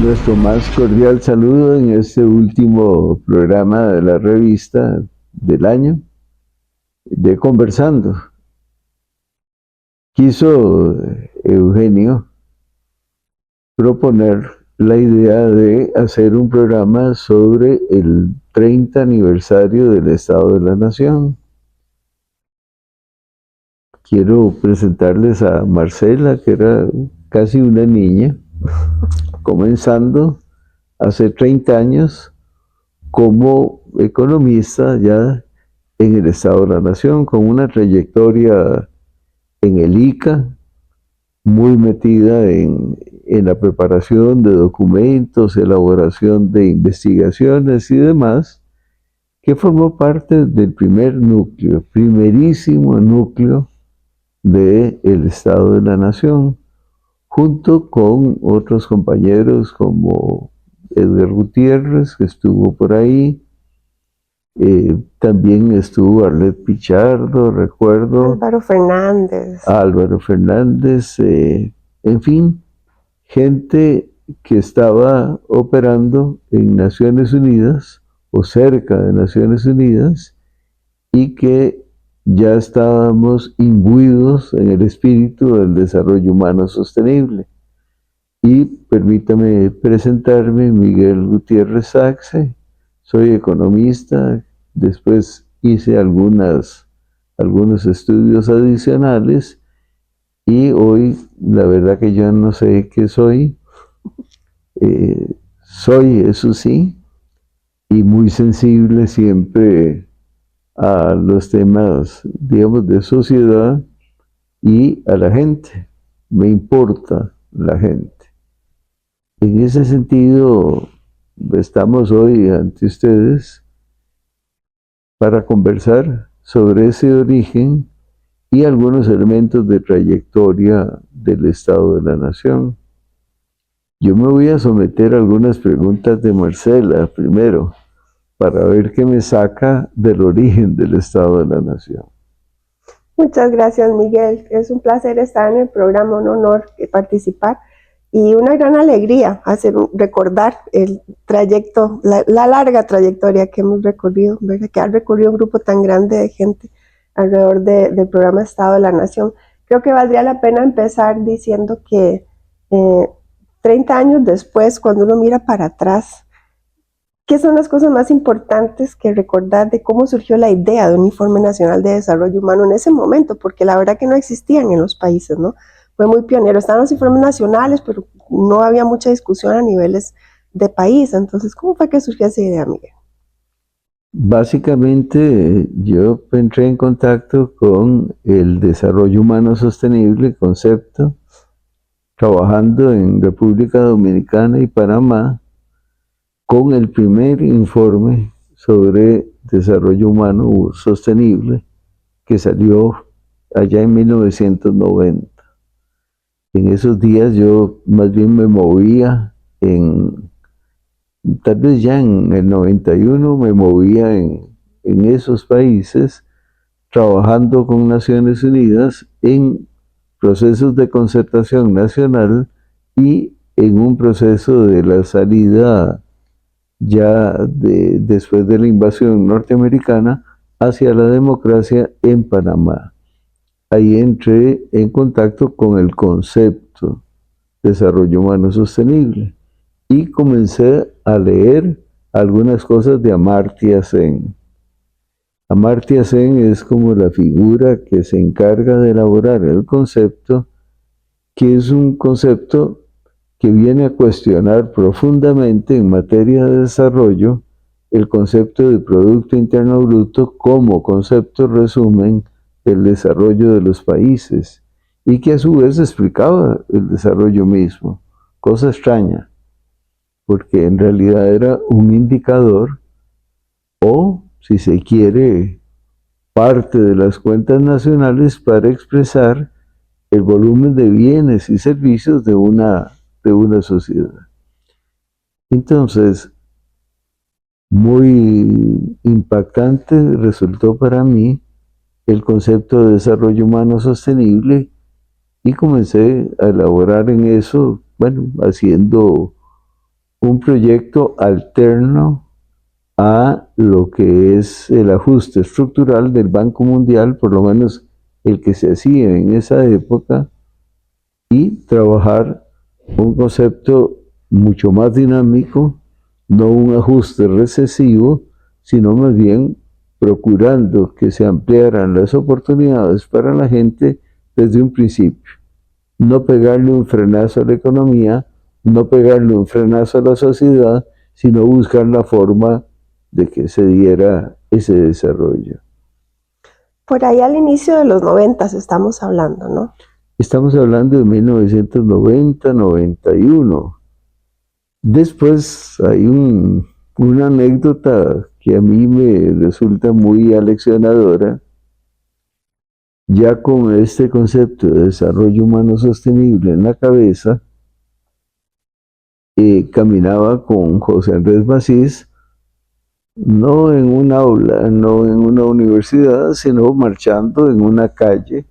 Nuestro más cordial saludo en este último programa de la revista del año de Conversando. Quiso Eugenio proponer la idea de hacer un programa sobre el 30 aniversario del Estado de la Nación. Quiero presentarles a Marcela, que era casi una niña, comenzando hace 30 años como economista ya en el Estado de la Nación, con una trayectoria en el ICA, muy metida en la preparación de documentos, elaboración de investigaciones y demás, que formó parte del primer núcleo, primerísimo núcleo del Estado de la Nación, junto con otros compañeros como Edgar Gutiérrez, que estuvo por ahí. También estuvo Arlet Pichardo, recuerdo. Álvaro Fernández. Álvaro Fernández, en fin, gente que estaba operando en Naciones Unidas o cerca de Naciones Unidas y que ya estábamos imbuidos en el espíritu del desarrollo humano sostenible. Y permítame presentarme, Miguel Gutiérrez Saxe, soy economista, después hice algunos estudios adicionales y hoy la verdad que yo no sé qué soy. Soy, eso sí, y muy sensible siempre a los temas, digamos, de sociedad y a la gente. Me importa la gente. En ese sentido, estamos hoy ante ustedes para conversar sobre ese origen y algunos elementos de trayectoria del Estado de la Nación. Yo me voy a someter a algunas preguntas de Marcela primero, para ver qué me saca del origen del Estado de la Nación. Muchas gracias, Miguel. Es un placer estar en el programa, un honor participar y una gran alegría recordar el trayecto, la larga trayectoria que hemos recorrido, ¿verdad? Que ha recorrido un grupo tan grande de gente alrededor del programa Estado de la Nación. Creo que valdría la pena empezar diciendo que 30 años después, cuando uno mira para atrás, ¿qué son las cosas más importantes que recordar de cómo surgió la idea de un Informe Nacional de Desarrollo Humano en ese momento? Porque la verdad que no existían en los países, ¿no? Fue muy pionero. Estaban los informes nacionales, pero no había mucha discusión a niveles de país. Entonces, ¿cómo fue que surgió esa idea, Miguel? Básicamente, yo entré en contacto con el desarrollo humano sostenible, concepto, trabajando en República Dominicana y Panamá, con el primer informe sobre desarrollo humano sostenible que salió allá en 1990. En esos días yo más bien me movía tal vez ya en el 91 me movía en esos países trabajando con Naciones Unidas en procesos de concertación nacional y en un proceso de la salida ya después de la invasión norteamericana hacia la democracia en Panamá. Ahí entré en contacto con el concepto de desarrollo humano sostenible y comencé a leer algunas cosas de Amartya Sen. Amartya Sen es como la figura que se encarga de elaborar el concepto, que es un concepto que viene a cuestionar profundamente en materia de desarrollo el concepto de Producto Interno Bruto como concepto resumen del desarrollo de los países y que a su vez explicaba el desarrollo mismo, cosa extraña, porque en realidad era un indicador o, si se quiere, parte de las cuentas nacionales para expresar el volumen de bienes y servicios de una sociedad. Entonces, muy impactante resultó para mí el concepto de desarrollo humano sostenible y comencé a elaborar en eso, bueno, haciendo un proyecto alterno a lo que es el ajuste estructural del Banco Mundial, por lo menos el que se hacía en esa época, y trabajar un concepto mucho más dinámico, no un ajuste recesivo, sino más bien procurando que se ampliaran las oportunidades para la gente desde un principio. No pegarle un frenazo a la economía, no pegarle un frenazo a la sociedad, sino buscar la forma de que se diera ese desarrollo. Por ahí al inicio de los 90 estamos hablando, ¿no? Estamos hablando de 1990-91. Después hay una anécdota que a mí me resulta muy aleccionadora. Ya con este concepto de desarrollo humano sostenible en la cabeza, caminaba con José Andrés Macís, no en un aula, no en una universidad, sino marchando en una calle,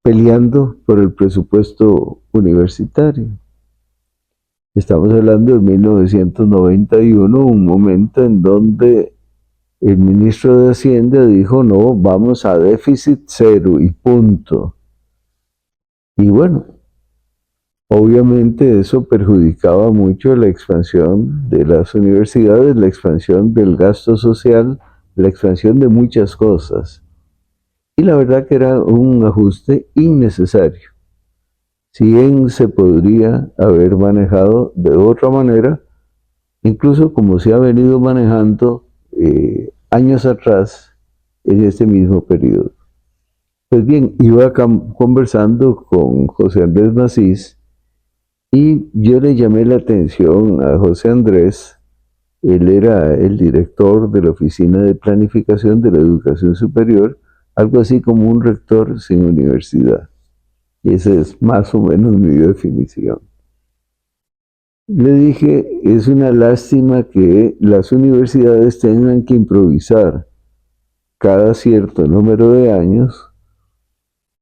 peleando por el presupuesto universitario. Estamos hablando de 1991, un momento en donde el ministro de Hacienda dijo, no, vamos a déficit cero y punto. Y bueno, obviamente eso perjudicaba mucho la expansión de las universidades, la expansión del gasto social, la expansión de muchas cosas. Y la verdad que era un ajuste innecesario. Si bien se podría haber manejado de otra manera, incluso como se ha venido manejando años atrás en este mismo periodo. Pues bien, iba conversando con José Andrés Macís y yo le llamé la atención a José Andrés. Él era el director de la Oficina de Planificación de la Educación Superior, algo así como un rector sin universidad. Y esa es más o menos mi definición. Le dije, es una lástima que las universidades tengan que improvisar cada cierto número de años.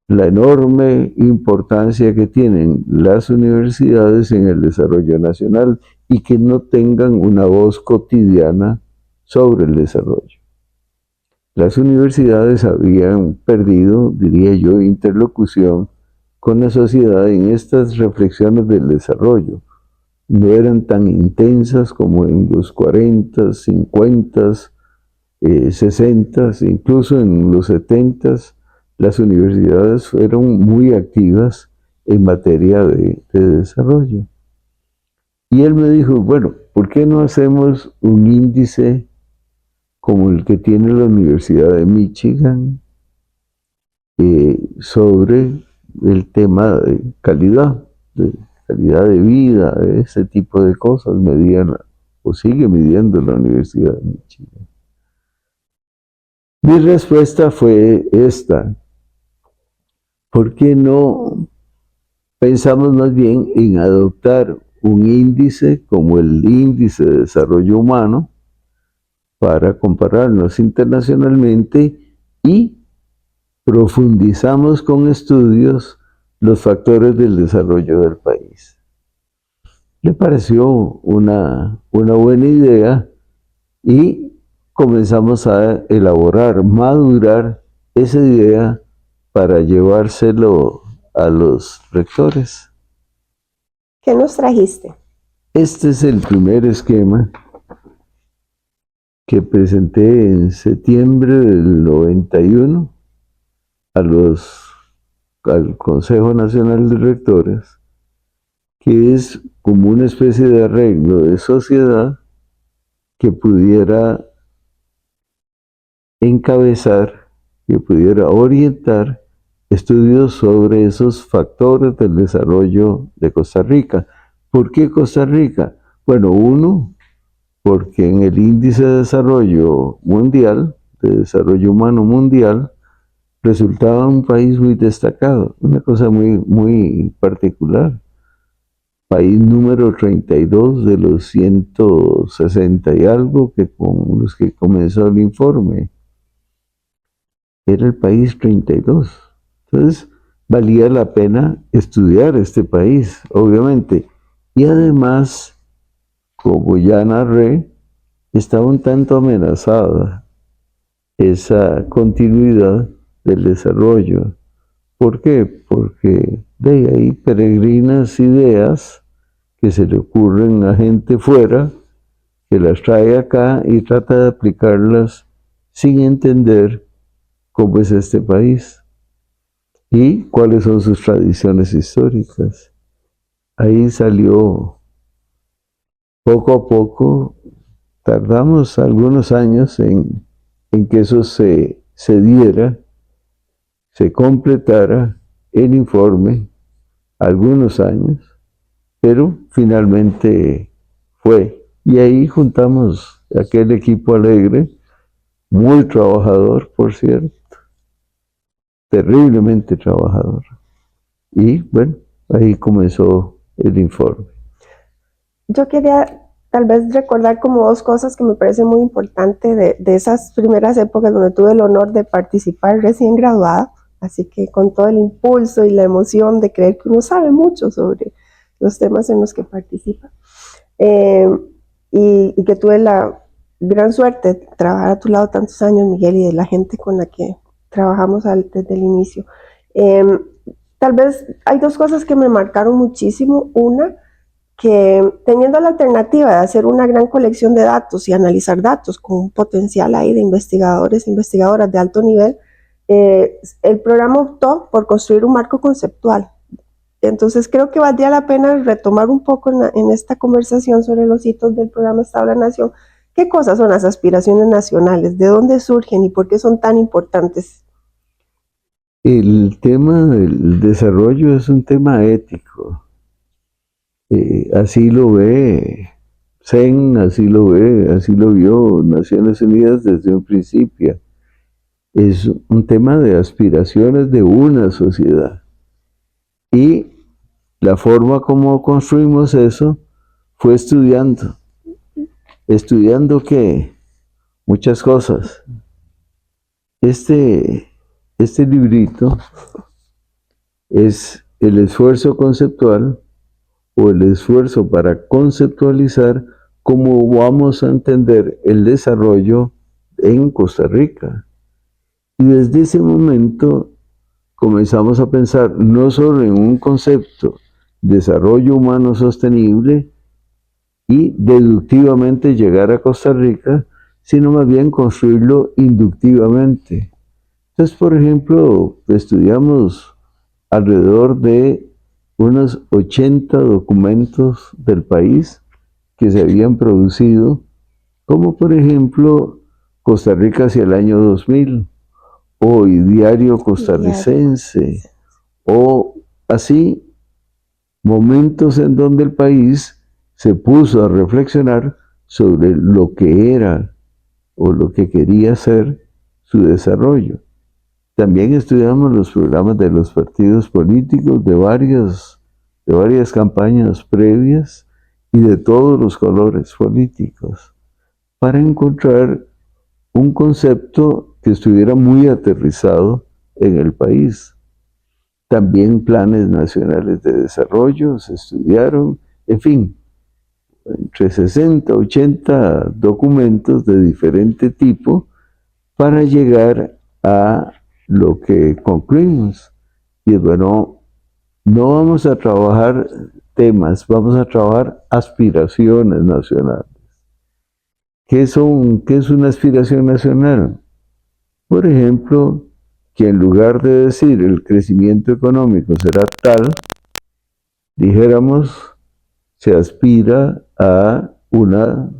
La enorme importancia que tienen las universidades en el desarrollo nacional y que no tengan una voz cotidiana sobre el desarrollo. Las universidades habían perdido, diría yo, interlocución con la sociedad en estas reflexiones del desarrollo. No eran tan intensas como en los 40, 50, 60, incluso en los 70, las universidades fueron muy activas en materia de desarrollo. Y él me dijo, bueno, ¿por qué no hacemos un índice como el que tiene la Universidad de Michigan sobre el tema de calidad de vida, ese tipo de cosas, medían o sigue midiendo la Universidad de Michigan? Mi respuesta fue esta: ¿por qué no pensamos más bien en adoptar un índice como el Índice de Desarrollo Humano para compararnos internacionalmente y profundizamos con estudios los factores del desarrollo del país? Le pareció una buena idea y comenzamos a elaborar, madurar esa idea para llevárselo a los rectores. ¿Qué nos trajiste? Este es el primer esquema que presenté en septiembre del 91 al Consejo Nacional de Rectores, que es como una especie de arreglo de sociedad que pudiera encabezar, que pudiera orientar estudios sobre esos factores del desarrollo de Costa Rica. ¿Por qué Costa Rica? Bueno, uno, porque en el índice de desarrollo mundial, de desarrollo humano mundial, resultaba un país muy destacado, una cosa muy particular. País número 32 de los 160 y algo que con los que comenzó el informe. Era el país 32. Entonces, valía la pena estudiar este país, obviamente. Y además, como ya narré, está un tanto amenazada esa continuidad del desarrollo. ¿Por qué? Porque de ahí peregrinas ideas que se le ocurren a gente fuera, que las trae acá y trata de aplicarlas sin entender cómo es este país y cuáles son sus tradiciones históricas. Ahí salió poco a poco, tardamos algunos años en que eso se diera, se completara el informe, algunos años, pero finalmente fue. Y ahí juntamos aquel equipo alegre, muy trabajador, por cierto, terriblemente trabajador. Y bueno, ahí comenzó el informe. Yo quería tal vez recordar como dos cosas que me parecen muy importantes de esas primeras épocas donde tuve el honor de participar recién graduada, así que con todo el impulso y la emoción de creer que uno sabe mucho sobre los temas en los que participa. Y que tuve la gran suerte de trabajar a tu lado tantos años, Miguel, y de la gente con la que trabajamos desde el inicio. Tal vez hay dos cosas que me marcaron muchísimo. Una, que teniendo la alternativa de hacer una gran colección de datos y analizar datos con un potencial ahí de investigadores e investigadoras de alto nivel, el programa optó por construir un marco conceptual. Entonces creo que valdría la pena retomar un poco en esta conversación sobre los hitos del programa Estado de la Nación. ¿Qué cosas son las aspiraciones nacionales? ¿De dónde surgen y por qué son tan importantes? El tema del desarrollo es un tema ético. Así lo ve CEN, así lo vio Naciones Unidas desde un principio. Es un tema de aspiraciones de una sociedad. Y la forma como construimos eso fue estudiando. ¿Estudiando qué? Muchas cosas. Este librito es el esfuerzo conceptual o el esfuerzo para conceptualizar cómo vamos a entender el desarrollo en Costa Rica. Y desde ese momento comenzamos a pensar no solo en un concepto, desarrollo humano sostenible, y deductivamente llegar a Costa Rica, sino más bien construirlo inductivamente. Entonces, por ejemplo, estudiamos alrededor de unos 80 documentos del país que se habían producido, como por ejemplo Costa Rica hacia el año 2000, o Diario Costarricense, o así, momentos en donde el país se puso a reflexionar sobre lo que era o lo que quería ser su desarrollo. También estudiamos los programas de los partidos políticos de varias campañas previas y de todos los colores políticos para encontrar un concepto que estuviera muy aterrizado en el país. También planes nacionales de desarrollo se estudiaron, en fin, entre 60, 80 documentos de diferente tipo para llegar a lo que concluimos. Y bueno, no vamos a trabajar temas, vamos a trabajar aspiraciones nacionales. ¿Qué es una aspiración nacional? Por ejemplo, que en lugar de decir el crecimiento económico será tal, dijéramos, se aspira a una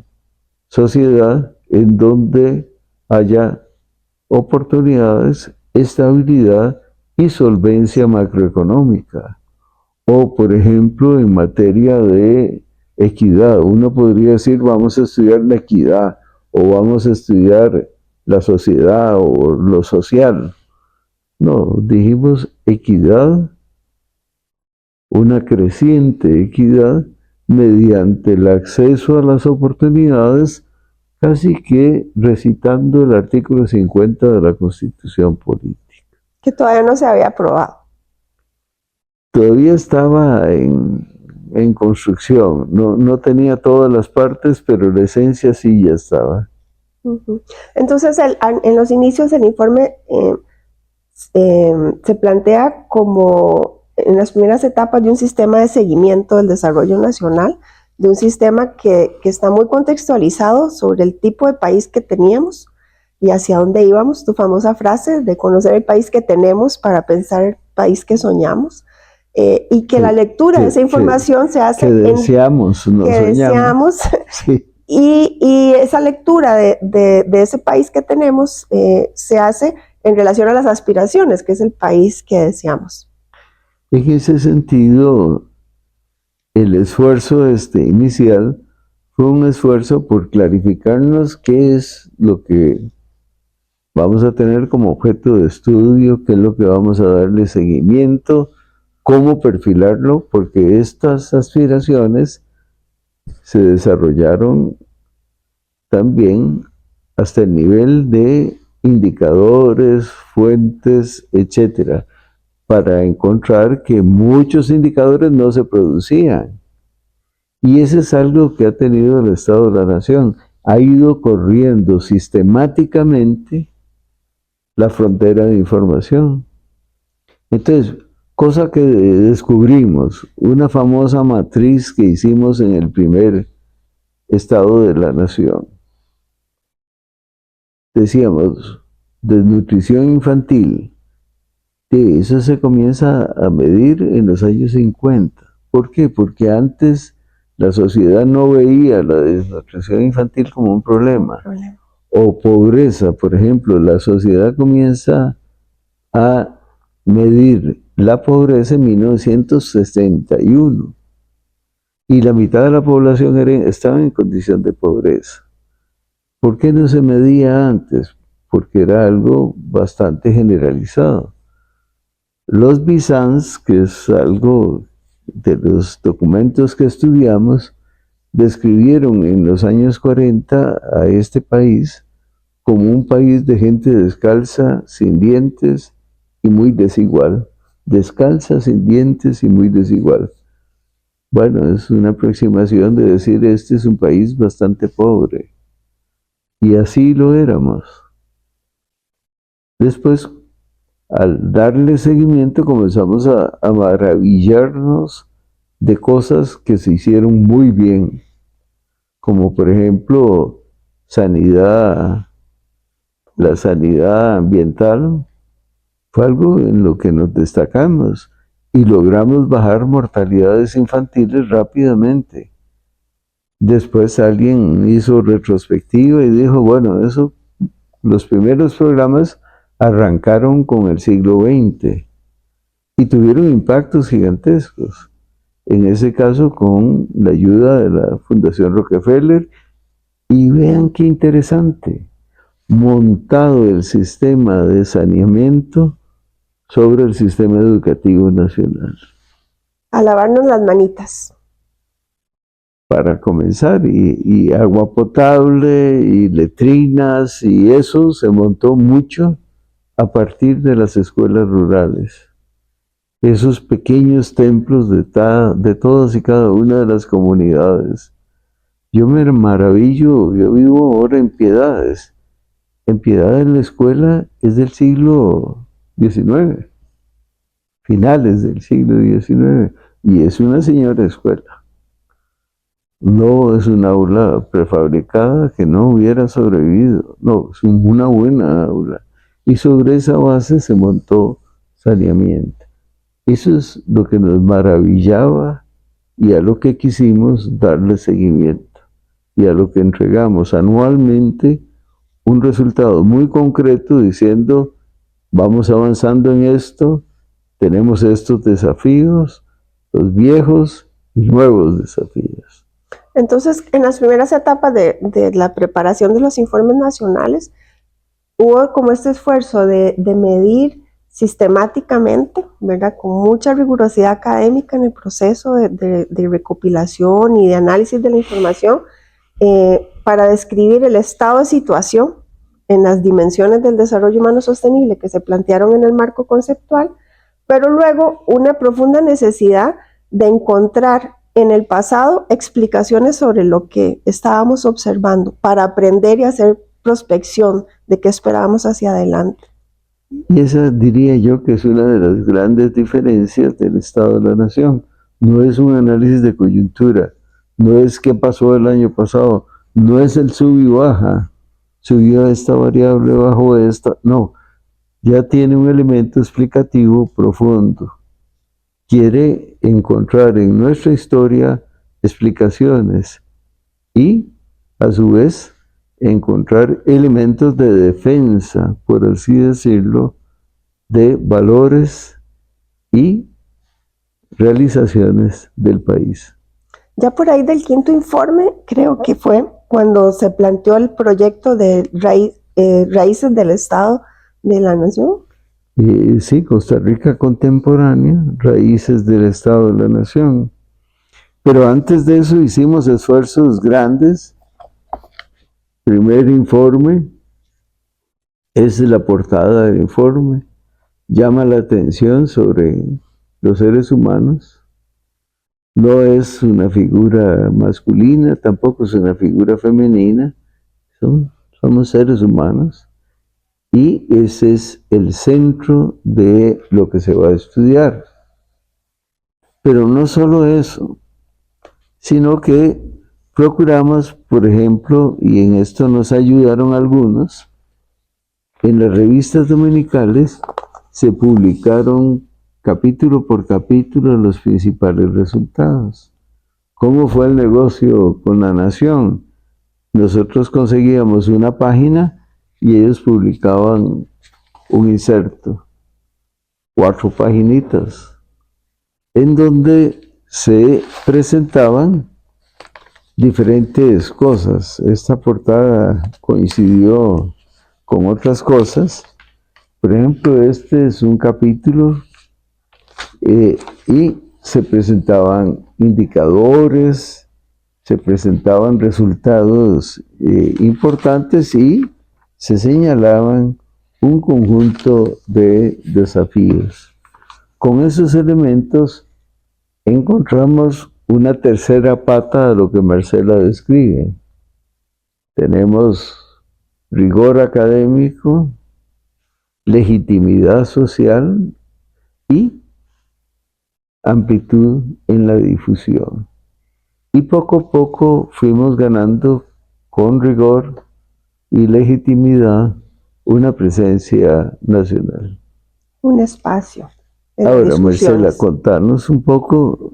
sociedad en donde haya oportunidades, estabilidad y solvencia macroeconómica. O, por ejemplo, en materia de equidad, uno podría decir, vamos a estudiar la equidad, o vamos a estudiar la sociedad o lo social. No, dijimos equidad, una creciente equidad mediante el acceso a las oportunidades, casi que recitando el artículo 50 de la Constitución Política. Que todavía no se había aprobado. Todavía estaba en en construcción. No tenía todas las partes, pero la esencia sí ya estaba. Entonces, en los inicios el informe se plantea como en las primeras etapas de un sistema de seguimiento del desarrollo nacional, de un sistema que está muy contextualizado sobre el tipo de país que teníamos y hacia dónde íbamos, tu famosa frase de conocer el país que tenemos para pensar el país que soñamos, y que la lectura de esa información se hace que deseamos, no que soñamos. deseamos, Sí. y esa lectura de ese país que tenemos se hace en relación a las aspiraciones, que es el país que deseamos. En ese sentido, el esfuerzo inicial fue un esfuerzo por clarificarnos qué es lo que vamos a tener como objeto de estudio, qué es lo que vamos a darle seguimiento, cómo perfilarlo, porque estas aspiraciones se desarrollaron también hasta el nivel de indicadores, fuentes, etcétera, para encontrar que muchos indicadores no se producían. Y eso es algo que ha tenido el Estado de la Nación. Ha ido corriendo sistemáticamente la frontera de información. Entonces, cosa que descubrimos, una famosa matriz que hicimos en el primer Estado de la Nación. Decíamos, desnutrición infantil. Sí, eso se comienza a medir en los años 50. ¿Por qué? Porque antes la sociedad no veía la desnutrición infantil como un problema. O pobreza, por ejemplo, la sociedad comienza a medir la pobreza en 1961 y la mitad de la población estaba en condición de pobreza. ¿Por qué no se medía antes? Porque era algo bastante generalizado. Los BISANS, que es algo de los documentos que estudiamos, describieron en los años 40 a este país como un país de gente descalza, sin dientes y muy desigual. Descalza, sin dientes y muy desigual. Bueno, es una aproximación de decir este es un país bastante pobre. Y así lo éramos. Después, al darle seguimiento, comenzamos a maravillarnos de cosas que se hicieron muy bien, como por ejemplo sanidad, la sanidad ambiental fue algo en lo que nos destacamos y logramos bajar mortalidades infantiles rápidamente. Después alguien hizo retrospectiva y dijo, bueno, eso, los primeros programas arrancaron con el siglo XX y tuvieron impactos gigantescos. En ese caso con la ayuda de la Fundación Rockefeller, y vean qué interesante, montado el sistema de saneamiento sobre el sistema educativo nacional. A lavarnos las manitas. Para comenzar, y agua potable, y letrinas, y eso se montó mucho a partir de las escuelas rurales. Esos pequeños templos de todas y cada una de las comunidades. Yo me maravillo, yo vivo ahora en Piedades. En Piedades la escuela es del siglo XIX, finales del siglo XIX, y es una señora escuela. No es una aula prefabricada que no hubiera sobrevivido, no, es una buena aula. Y sobre esa base se montó saneamiento. Eso es lo que nos maravillaba y a lo que quisimos darle seguimiento y a lo que entregamos anualmente un resultado muy concreto diciendo vamos avanzando en esto, tenemos estos desafíos, los viejos y nuevos desafíos. Entonces, en las primeras etapas de la preparación de los informes nacionales, hubo como este esfuerzo de medir sistemáticamente, ¿verdad? Con mucha rigurosidad académica en el proceso de recopilación y de análisis de la información, para describir el estado de situación en las dimensiones del desarrollo humano sostenible que se plantearon en el marco conceptual, pero luego una profunda necesidad de encontrar en el pasado explicaciones sobre lo que estábamos observando para aprender y hacer prospección de qué esperábamos hacia adelante. Y esa diría yo que es una de las grandes diferencias del Estado de la Nación. No es un análisis de coyuntura, no es qué pasó el año pasado, no es el sub y baja, subió esta variable, bajó esta, no, ya tiene un elemento explicativo profundo. Quiere encontrar en nuestra historia explicaciones y, a su vez, encontrar elementos de defensa, por así decirlo, de valores y realizaciones del país. Ya por ahí del quinto informe, creo que fue cuando se planteó el proyecto de raíces del Estado de la Nación. Sí, Costa Rica contemporánea, raíces del Estado de la Nación. Pero antes de eso hicimos esfuerzos grandes. Primer informe, esa es la portada del informe, llama la atención sobre los seres humanos. No es una figura masculina, tampoco es una figura femenina, somos seres humanos. Y ese es el centro de lo que se va a estudiar. Pero no solo eso, sino que procuramos, por ejemplo, y en esto nos ayudaron algunos, en las revistas dominicales se publicaron capítulo por capítulo los principales resultados. ¿Cómo fue el negocio con la Nación? Nosotros conseguíamos una página y ellos publicaban un inserto, 4 paginitas, en donde se presentaban diferentes cosas. Esta portada coincidió con otras cosas. Por ejemplo, este es un capítulo y se presentaban indicadores, se presentaban resultados importantes y se señalaban un conjunto de desafíos. Con esos elementos encontramos una tercera pata de lo que Marcela describe. Tenemos rigor académico, legitimidad social y amplitud en la difusión. Y poco a poco fuimos ganando con rigor y legitimidad una presencia nacional. Un espacio. Ahora, Marcela, contarnos un poco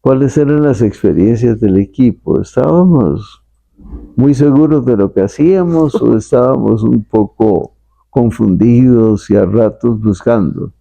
cuáles eran las experiencias del equipo. ¿Estábamos muy seguros de lo que hacíamos o estábamos un poco confundidos y a ratos buscando?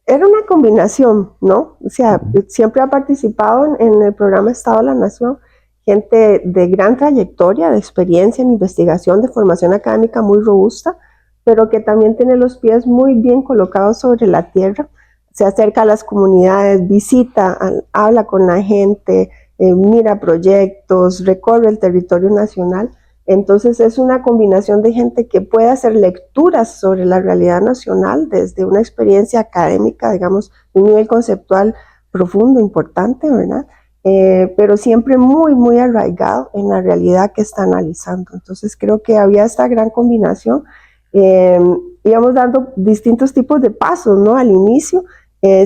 Era una combinación, ¿no? O sea, siempre ha participado en el programa Estado de la Nación gente de gran trayectoria, de experiencia en investigación, de formación académica muy robusta, pero que también tiene los pies muy bien colocados sobre la tierra. Se acerca a las comunidades, visita, habla con la gente, mira proyectos, recorre el territorio nacional. Entonces es una combinación de gente que puede hacer lecturas sobre la realidad nacional desde una experiencia académica, digamos, un nivel conceptual profundo, importante, ¿verdad? Pero siempre muy, muy arraigado en la realidad que está analizando. Entonces creo que había esta gran combinación. Íbamos dando distintos tipos de pasos, ¿no? Al inicio,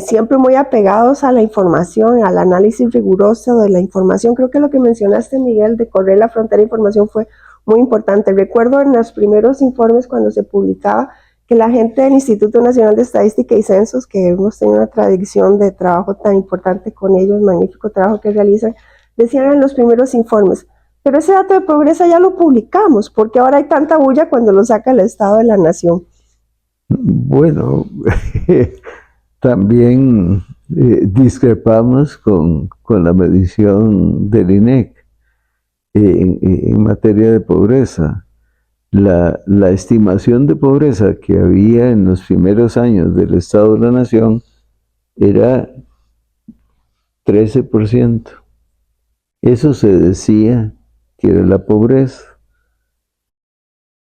siempre muy apegados a la información, al análisis riguroso de la información. Creo que lo que mencionaste, Miguel, de correr la frontera de información fue muy importante. Recuerdo en los primeros informes cuando se publicaba que la gente del Instituto Nacional de Estadística y Censos, que hemos tenido una tradición de trabajo tan importante con ellos, magnífico trabajo que realizan, decían en los primeros informes, pero ese dato de pobreza ya lo publicamos, porque ahora hay tanta bulla cuando lo saca el Estado de la Nación. Bueno, también discrepamos con la medición del INEC en materia de pobreza. La estimación de pobreza que había en los primeros años del Estado de la Nación era 13%. Eso se decía que era la pobreza.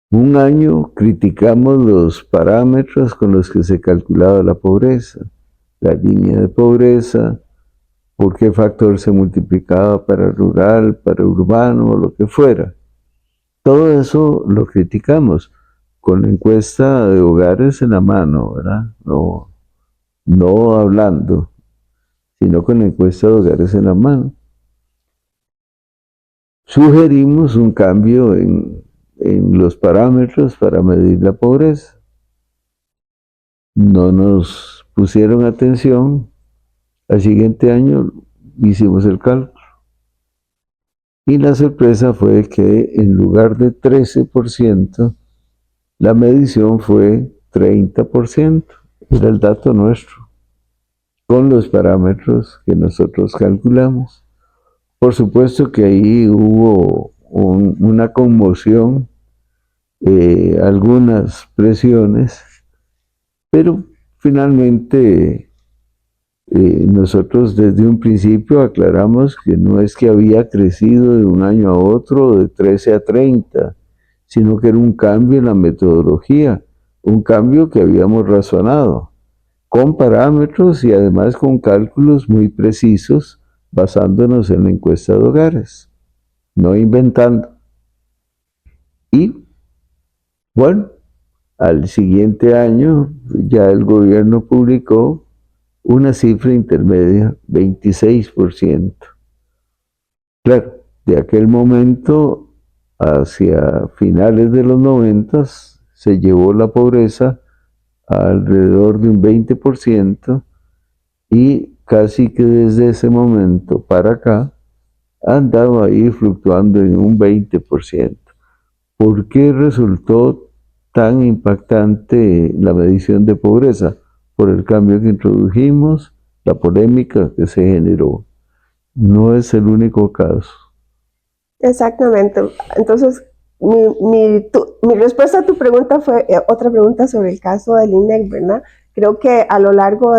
Un año criticamos los parámetros con los que se calculaba la pobreza, la línea de pobreza, por qué factor se multiplicaba para rural, para urbano, o lo que fuera. Todo eso lo criticamos con la encuesta de hogares en la mano, ¿verdad? No hablando, sino con la encuesta de hogares en la mano. Sugerimos un cambio en los parámetros para medir la pobreza. No nos pusieron atención. Al siguiente año hicimos el cálculo. Y la sorpresa fue que en lugar de 13%, la medición fue 30%. Era el dato nuestro, con los parámetros que nosotros calculamos. Por supuesto que ahí hubo una conmoción, algunas presiones, pero finalmente nosotros desde un principio aclaramos que no es que había crecido de un año a otro de 13 a 30, sino que era un cambio en la metodología, un cambio que habíamos razonado, con parámetros y además con cálculos muy precisos, basándonos en la encuesta de hogares, no inventando. Y bueno, al siguiente año ya el gobierno publicó una cifra intermedia, 26%. Claro, de aquel momento hacia finales de los 90 se llevó la pobreza a alrededor de un 20% y casi que desde ese momento para acá ha andado ahí fluctuando en un 20%. ¿Por qué resultó tan impactante la medición de pobreza? Por el cambio que introdujimos, la polémica que se generó. No es el único caso. Exactamente. Entonces, mi respuesta a tu pregunta fue otra pregunta sobre el caso del INEC, ¿verdad? Creo que a lo largo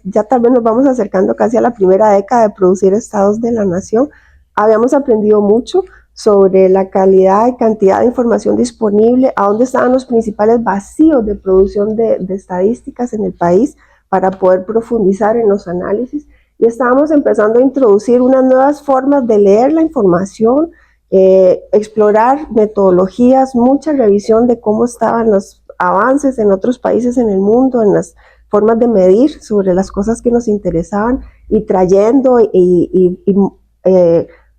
ya tal vez nos vamos acercando casi a la primera década de producir estados de la nación, habíamos aprendido mucho sobre la calidad y cantidad de información disponible, a dónde estaban los principales vacíos de producción de estadísticas en el país para poder profundizar en los análisis. Y estábamos empezando a introducir unas nuevas formas de leer la información, explorar metodologías, mucha revisión de cómo estaban los avances en otros países en el mundo, en las formas de medir sobre las cosas que nos interesaban y trayendo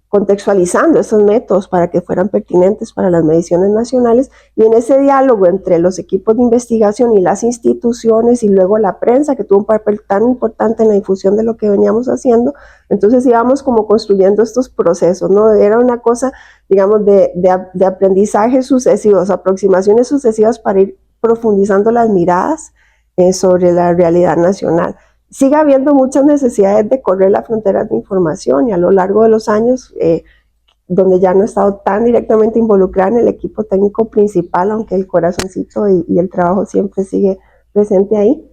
contextualizando esos métodos para que fueran pertinentes para las mediciones nacionales, y en ese diálogo entre los equipos de investigación y las instituciones y luego la prensa, que tuvo un papel tan importante en la difusión de lo que veníamos haciendo, entonces íbamos como construyendo estos procesos, ¿no? Era una cosa, digamos, de aprendizaje sucesivos, aproximaciones sucesivas para ir profundizando las miradas sobre la realidad nacional. Sigue habiendo muchas necesidades de correr las fronteras de información, y a lo largo de los años, donde ya no he estado tan directamente involucrada en el equipo técnico principal, aunque el corazoncito y el trabajo siempre sigue presente ahí,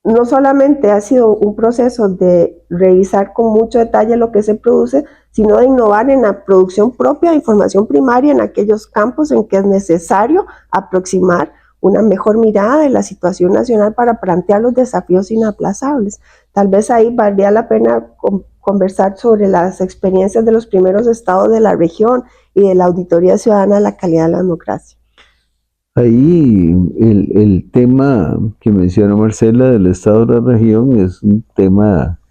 no solamente ha sido un proceso de revisar con mucho detalle lo que se produce, sino de innovar en la producción propia de información primaria en aquellos campos en que es necesario aproximar una mejor mirada de la situación nacional para plantear los desafíos inaplazables. Tal vez ahí valdría la pena conversar sobre las experiencias de los primeros estados de la región y de la auditoría ciudadana de la calidad de la democracia. Ahí el tema que menciona Marcela del estado de la región es un tema,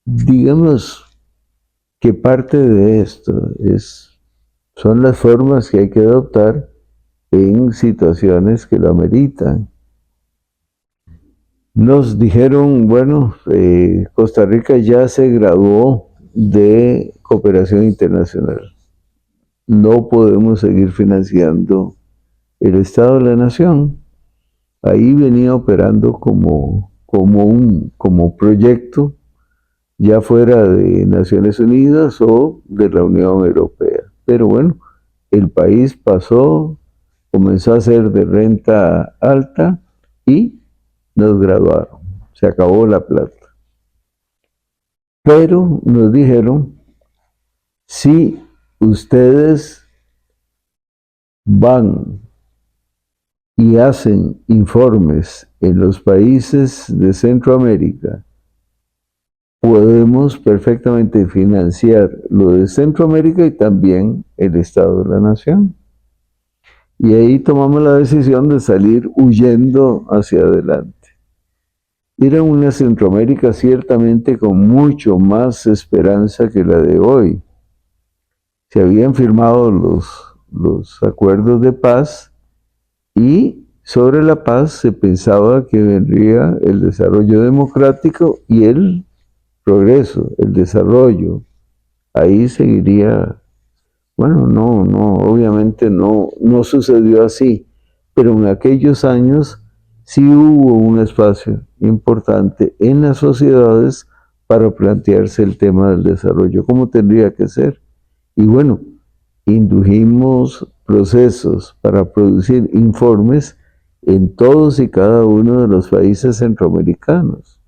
digamos, que parte de esto son las formas que hay que adoptar en situaciones que lo ameritan. Nos dijeron, bueno, Costa Rica ya se graduó de cooperación internacional. No podemos seguir financiando el Estado de la Nación. Ahí venía operando como proyecto, ya fuera de Naciones Unidas o de la Unión Europea. Pero bueno, el país comenzó a ser de renta alta y nos graduaron. Se acabó la plata. Pero nos dijeron, si ustedes van y hacen informes en los países de Centroamérica podemos perfectamente financiar lo de Centroamérica y también el Estado de la Nación. Y ahí tomamos la decisión de salir huyendo hacia adelante. Era una Centroamérica ciertamente con mucho más esperanza que la de hoy. Se habían firmado los acuerdos de paz y sobre la paz se pensaba que vendría el desarrollo democrático y el progreso, el desarrollo. Ahí seguiría, bueno, obviamente no sucedió así, pero en aquellos años sí hubo un espacio importante en las sociedades para plantearse el tema del desarrollo, cómo tendría que ser. Y bueno, indujimos procesos para producir informes en todos y cada uno de los países centroamericanos,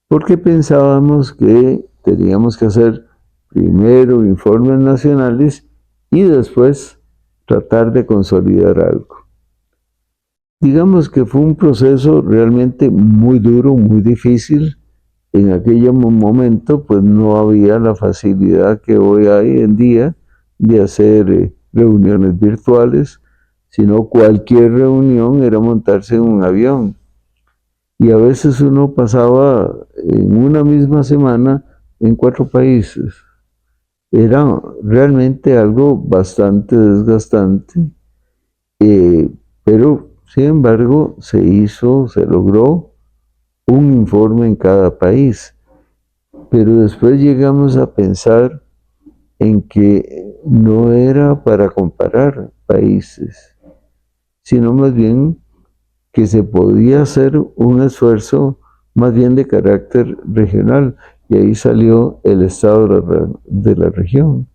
porque pensábamos que teníamos que hacer primero informes nacionales y después tratar de consolidar algo. Digamos que fue un proceso realmente muy duro, muy difícil. En aquel momento pues no había la facilidad que hoy hay en día de hacer reuniones virtuales, sino cualquier reunión era montarse en un avión. Y a veces uno pasaba en una misma semana en 4 países. Era realmente algo bastante desgastante, pero sin embargo se logró un informe en cada país. Pero después llegamos a pensar en que no era para comparar países, sino más bien que se podía hacer un esfuerzo más bien de carácter regional, y ahí salió el estado de la región.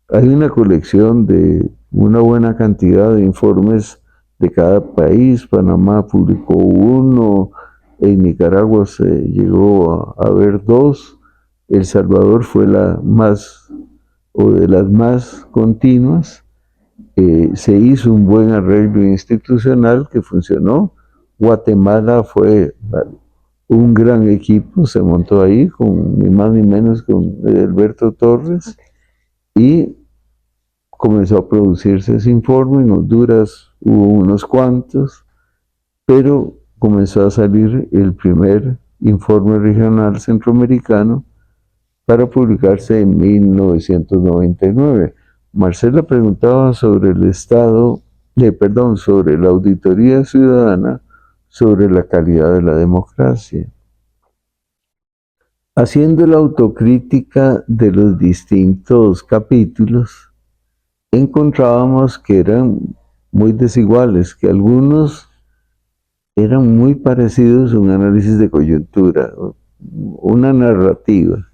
Hay una colección de una buena cantidad de informes de cada país. Panamá publicó uno, en Nicaragua se llegó a ver 2, El Salvador fue la más, o de las más continuas. Se hizo un buen arreglo institucional que funcionó. Guatemala fue un gran equipo, se montó ahí con ni más ni menos con Alberto Torres y comenzó a producirse ese informe. En Honduras hubo unos cuantos, pero comenzó a salir el primer informe regional centroamericano para publicarse en 1999. Marcela preguntaba sobre el estado, sobre la auditoría ciudadana, sobre la calidad de la democracia. Haciendo la autocrítica de los distintos capítulos, encontrábamos que eran muy desiguales, que algunos eran muy parecidos a un análisis de coyuntura, una narrativa,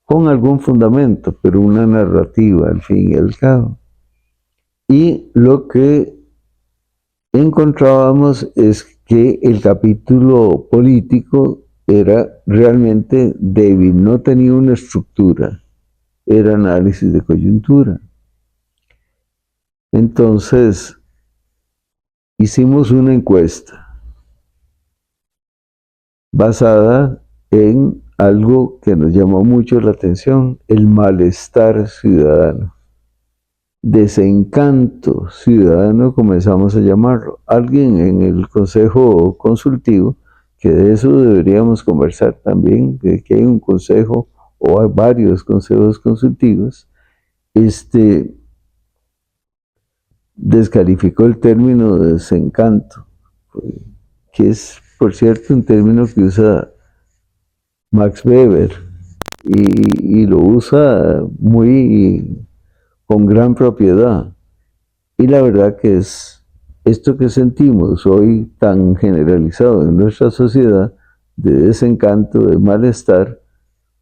con algún fundamento, pero una narrativa al fin y al cabo. Y lo que encontrábamos es que el capítulo político era realmente débil, no tenía una estructura, era análisis de coyuntura. Entonces, hicimos una encuesta basada en algo que nos llamó mucho la atención, el malestar ciudadano. Desencanto ciudadano comenzamos a llamarlo. Alguien en el Consejo Consultivo, que de eso deberíamos conversar también, de que hay un consejo o hay varios consejos consultivos, descalificó el término de desencanto, que es, por cierto, un término que usa Max Weber y lo usa con gran propiedad. Y la verdad que es esto que sentimos hoy tan generalizado en nuestra sociedad, de desencanto, de malestar,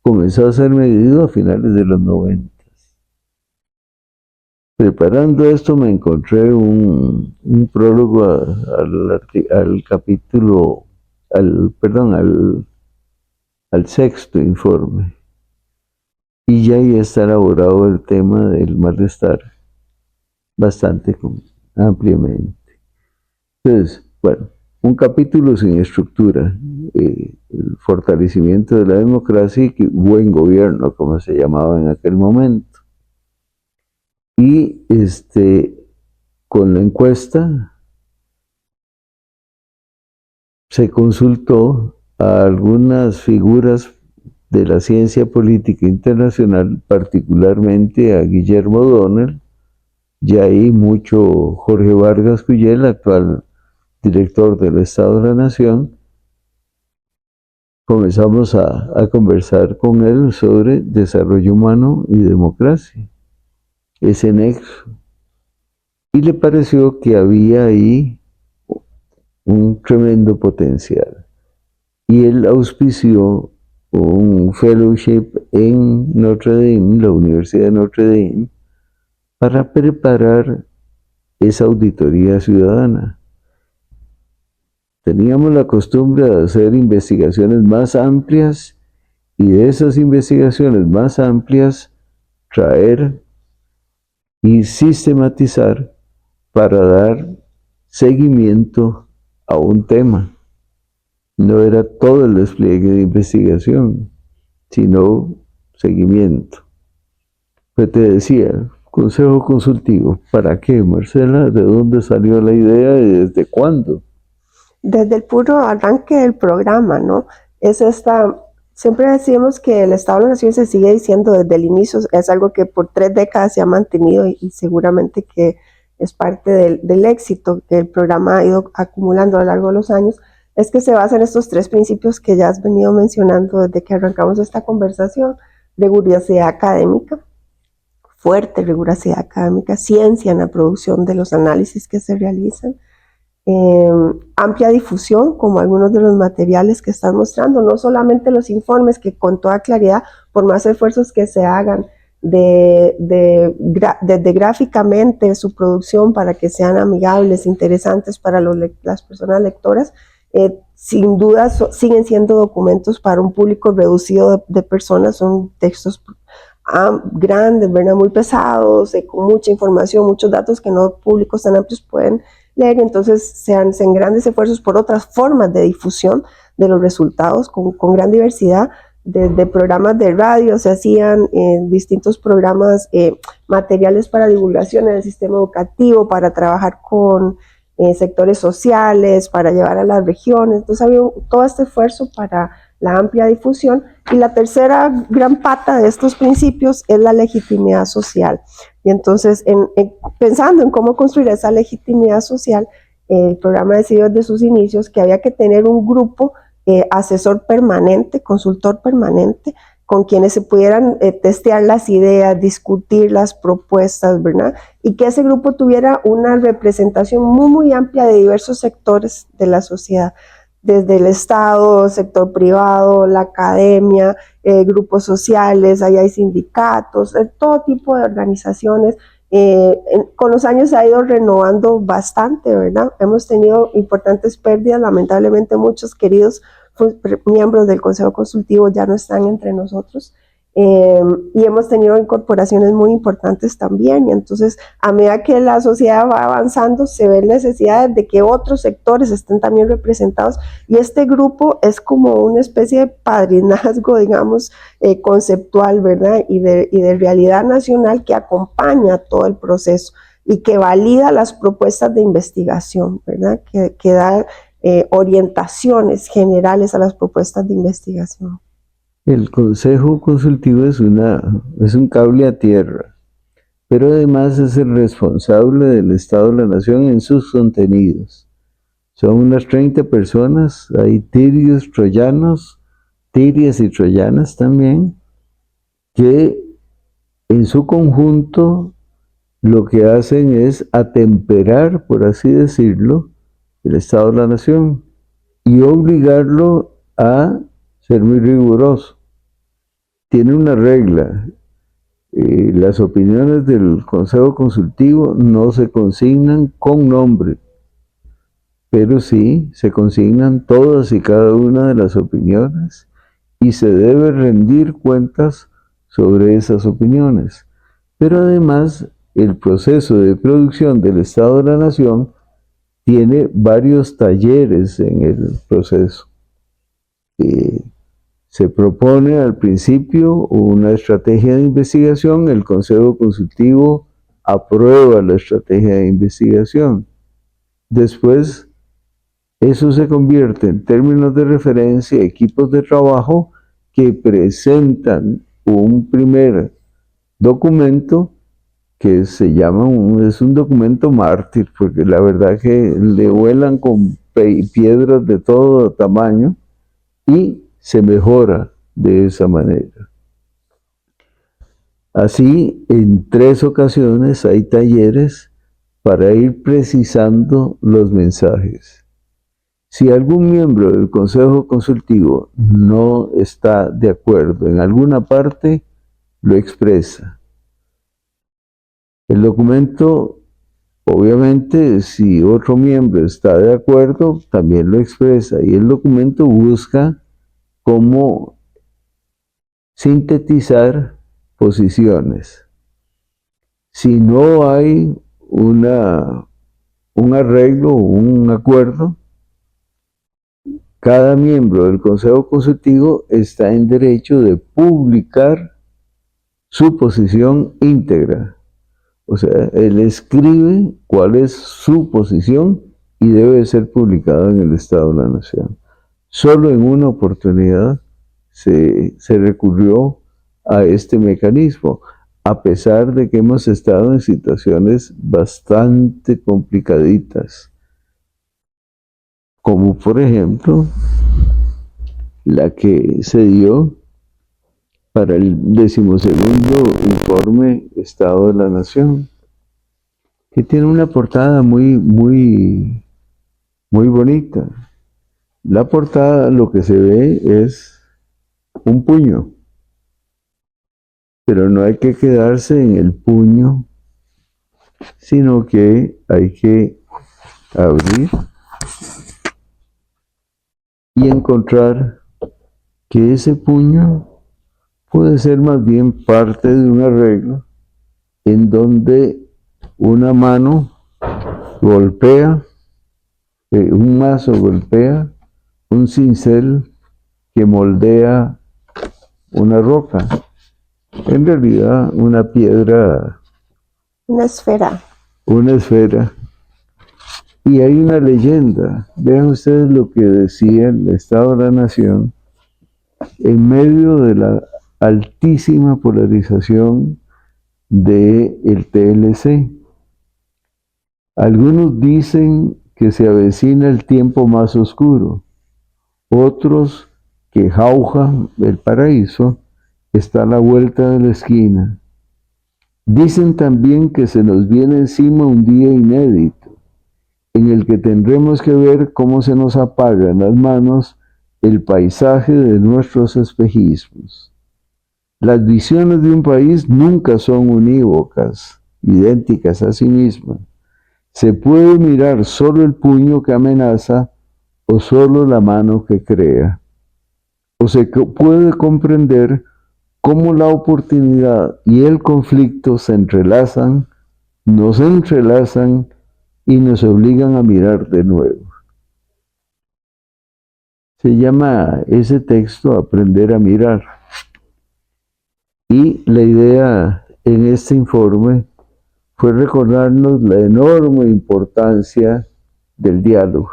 comenzó a ser medido a finales de los 90. Preparando esto me encontré un prólogo al capítulo, al sexto informe. Y ya está elaborado el tema del malestar bastante ampliamente. Entonces, bueno, un capítulo sin estructura, el fortalecimiento de la democracia y buen gobierno, como se llamaba en aquel momento. Y con la encuesta se consultó a algunas figuras de la ciencia política internacional, particularmente a Guillermo O'Donnell, y ahí mucho Jorge Vargas Cuyel, actual director del Estado de la Nación. Comenzamos a conversar con él sobre desarrollo humano y democracia, ese nexo. Y le pareció que había ahí un tremendo potencial. Y él auspició un fellowship en Notre Dame, la Universidad de Notre Dame, para preparar esa auditoría ciudadana. Teníamos la costumbre de hacer investigaciones más amplias y de esas investigaciones más amplias traer y sistematizar para dar seguimiento a un tema. No era todo el despliegue de investigación, sino seguimiento. Pues te decía, consejo consultivo, ¿para qué, Marcela? ¿De dónde salió la idea y desde cuándo? Desde el puro arranque del programa, ¿no? Siempre decimos que el Estado de la Nación se sigue diciendo desde el inicio, es algo que por 3 décadas se ha mantenido y seguramente que es parte del éxito que el programa ha ido acumulando a lo largo de los años, es que se basa en estos 3 principios que ya has venido mencionando desde que arrancamos esta conversación: rigurosidad académica, fuerte rigurosidad académica, ciencia en la producción de los análisis que se realizan, amplia difusión, como algunos de los materiales que están mostrando, no solamente los informes que con toda claridad, por más esfuerzos que se hagan desde gráficamente su producción para que sean amigables, interesantes para las personas lectoras, sin duda siguen siendo documentos para un público reducido de personas, son textos grandes, ¿verdad? Muy pesados, con mucha información, muchos datos que no públicos tan amplios pueden leer. Entonces se hacen grandes esfuerzos por otras formas de difusión de los resultados con gran diversidad. Desde programas de radio se hacían distintos programas, materiales para divulgación en el sistema educativo, para trabajar con sectores sociales, para llevar a las regiones. Entonces había todo este esfuerzo para la amplia difusión. Y la tercera gran pata de estos principios es la legitimidad social. Y entonces, pensando en cómo construir esa legitimidad social, el programa decidió desde sus inicios que había que tener un grupo asesor permanente, consultor permanente, con quienes se pudieran testear las ideas, discutir las propuestas, ¿verdad? Y que ese grupo tuviera una representación muy, muy amplia de diversos sectores de la sociedad, desde el Estado, sector privado, la academia, grupos sociales, ahí hay sindicatos, todo tipo de organizaciones. Con los años se ha ido renovando bastante, ¿verdad? Hemos tenido importantes pérdidas, lamentablemente muchos queridos miembros del Consejo Consultivo ya no están entre nosotros, y hemos tenido incorporaciones muy importantes también. Y entonces, a medida que la sociedad va avanzando, se ve necesidad de que otros sectores estén también representados, y este grupo es como una especie de padrinazgo, digamos, conceptual, ¿verdad? Y de realidad nacional, que acompaña todo el proceso y que valida las propuestas de investigación, ¿verdad? Que da orientaciones generales a las propuestas de investigación. El Consejo Consultivo es un cable a tierra, pero además es el responsable del Estado de la Nación en sus contenidos. Son unas 30 personas, hay tirios, troyanos, tirias y troyanas también, que en su conjunto lo que hacen es atemperar, por así decirlo, el Estado de la Nación y obligarlo a ser muy riguroso. Tiene una regla: las opiniones del Consejo Consultivo no se consignan con nombre, pero sí se consignan todas y cada una de las opiniones y se debe rendir cuentas sobre esas opiniones. Pero además, el proceso de producción del Estado de la Nación tiene varios talleres en el proceso. Se propone al principio una estrategia de investigación, el Consejo Consultivo aprueba la estrategia de investigación. Después, eso se convierte en términos de referencia, equipos de trabajo que presentan un primer documento que se llama, es un documento mártir, porque la verdad que le vuelan con piedras de todo tamaño y se mejora de esa manera. Así, en 3 ocasiones hay talleres para ir precisando los mensajes. Si algún miembro del Consejo Consultivo no está de acuerdo en alguna parte, lo expresa. El documento, obviamente, si otro miembro está de acuerdo, también lo expresa. Y el documento busca cómo sintetizar posiciones. Si no hay un arreglo o un acuerdo, cada miembro del Consejo Consultivo está en derecho de publicar su posición íntegra. O sea, él escribe cuál es su posición y debe ser publicada en el Estado de la Nación. Solo en una oportunidad se recurrió a este mecanismo, a pesar de que hemos estado en situaciones bastante complicaditas, como por ejemplo la que se dio para el 12º informe Estado de la Nación, que tiene una portada muy bonita. La portada, lo que se ve es un puño, pero no hay que quedarse en el puño, sino que hay que abrir y encontrar que ese puño puede ser más bien parte de un arreglo en donde una mano golpea, un mazo golpea un cincel que moldea una roca, en realidad una piedra, una esfera. Una esfera. Y hay una leyenda. Vean ustedes lo que decía el Estado de la Nación en medio de la altísima polarización del TLC. Algunos dicen que se avecina el tiempo más oscuro, otros que Jauja, el paraíso, está a la vuelta de la esquina. Dicen también que se nos viene encima un día inédito, en el que tendremos que ver cómo se nos apaga en las manos el paisaje de nuestros espejismos. Las visiones de un país nunca son unívocas, idénticas a sí mismas. Se puede mirar solo el puño que amenaza o solo la mano que crea. O se puede comprender cómo la oportunidad y el conflicto se entrelazan, nos entrelazan y nos obligan a mirar de nuevo. Se llama ese texto Aprender a mirar. Y la idea en este informe fue recordarnos la enorme importancia del diálogo.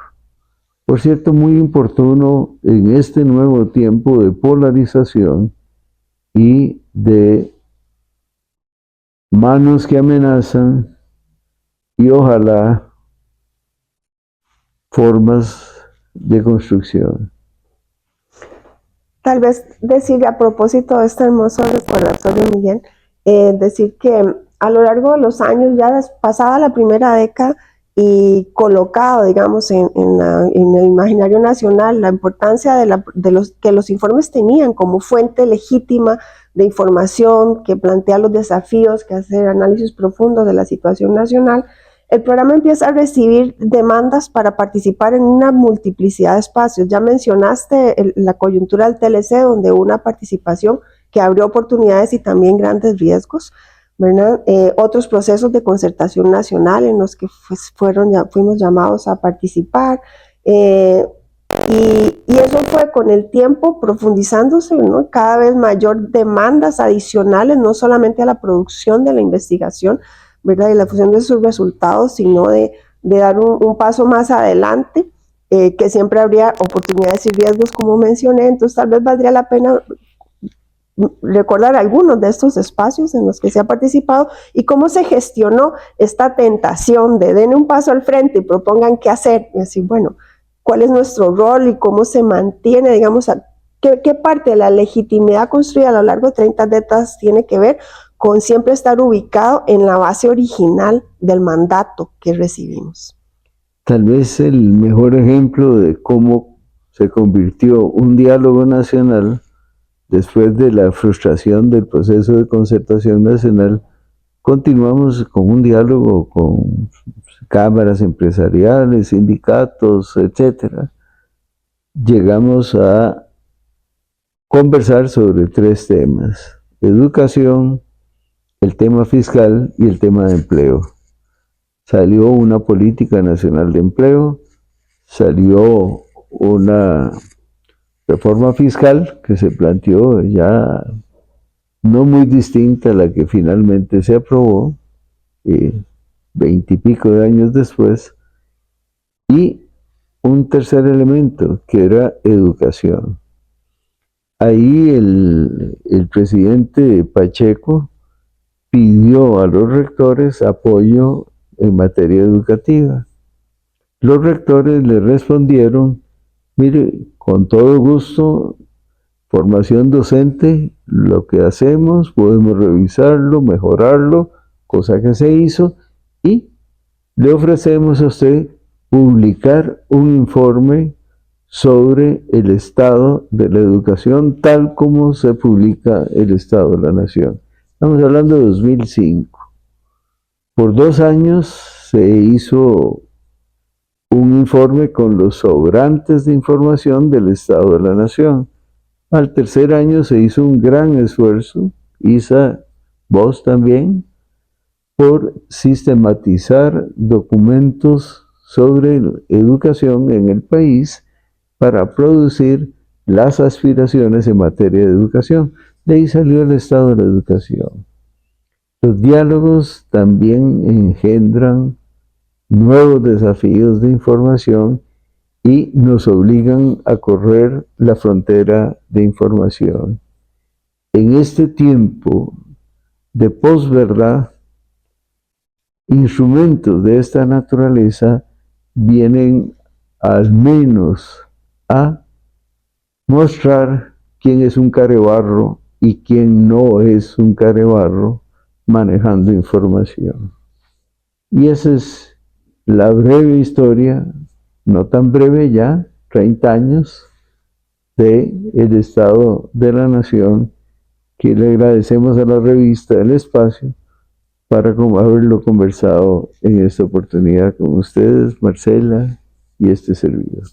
Por cierto, muy oportuno en este nuevo tiempo de polarización y de manos que amenazan y ojalá formas de construcción. Tal vez decir a propósito de este hermoso recordatorio, Miguel, decir que a lo largo de los años, ya pasada la primera década y colocado, digamos, en el imaginario nacional, la importancia que los informes tenían como fuente legítima de información, que plantea los desafíos, que hace análisis profundos de la situación nacional, el programa empieza a recibir demandas para participar en una multiplicidad de espacios. Ya mencionaste la coyuntura del TLC, donde hubo una participación que abrió oportunidades y también grandes riesgos. ¿verdad? Otros procesos de concertación nacional en los que fuimos llamados a participar. Y eso fue con el tiempo profundizándose, ¿no? Cada vez mayor demandas adicionales, no solamente a la producción de la investigación, ¿verdad? Y la fusión de sus resultados, sino de dar un paso más adelante, que siempre habría oportunidades y riesgos, como mencioné. Entonces tal vez valdría la pena recordar algunos de estos espacios en los que se ha participado y cómo se gestionó esta tentación de den un paso al frente y propongan qué hacer. Y decir, bueno, ¿cuál es nuestro rol y cómo se mantiene, digamos, qué parte de la legitimidad construida a lo largo de 30 décadas tiene que ver con siempre estar ubicado en la base original del mandato que recibimos? Tal vez el mejor ejemplo de cómo se convirtió un diálogo nacional después de la frustración del proceso de concertación nacional. Continuamos con un diálogo con cámaras empresariales, sindicatos, etc. Llegamos a conversar sobre 3 temas: educación, el tema fiscal y el tema de empleo. Salió una política nacional de empleo, salió una reforma fiscal que se planteó ya no muy distinta a la que finalmente se aprobó, 20 y pico de años después, y un tercer elemento que era educación. Ahí el presidente Pacheco pidió a los rectores apoyo en materia educativa. Los rectores le respondieron: mire, con todo gusto, formación docente, lo que hacemos, podemos revisarlo, mejorarlo, cosa que se hizo, y le ofrecemos a usted publicar un informe sobre el estado de la educación tal como se publica el Estado de la Nación. Estamos hablando de 2005. Por 2 años se hizo un informe con los sobrantes de información del Estado de la Nación. Al tercer año se hizo un gran esfuerzo, Isa, vos también, por sistematizar documentos sobre educación en el país para producir las aspiraciones en materia de educación. De ahí salió el Estado de la Educación. Los diálogos también engendran nuevos desafíos de información y nos obligan a correr la frontera de información. En este tiempo de posverdad, instrumentos de esta naturaleza vienen al menos a mostrar quién es un carebarro y quién no es un carebarro manejando información. Y esa es la breve historia, no tan breve ya, 30 años, de el Estado de la Nación, que le agradecemos a la revista El Espacio para haberlo conversado en esta oportunidad con ustedes, Marcela, y este servidor.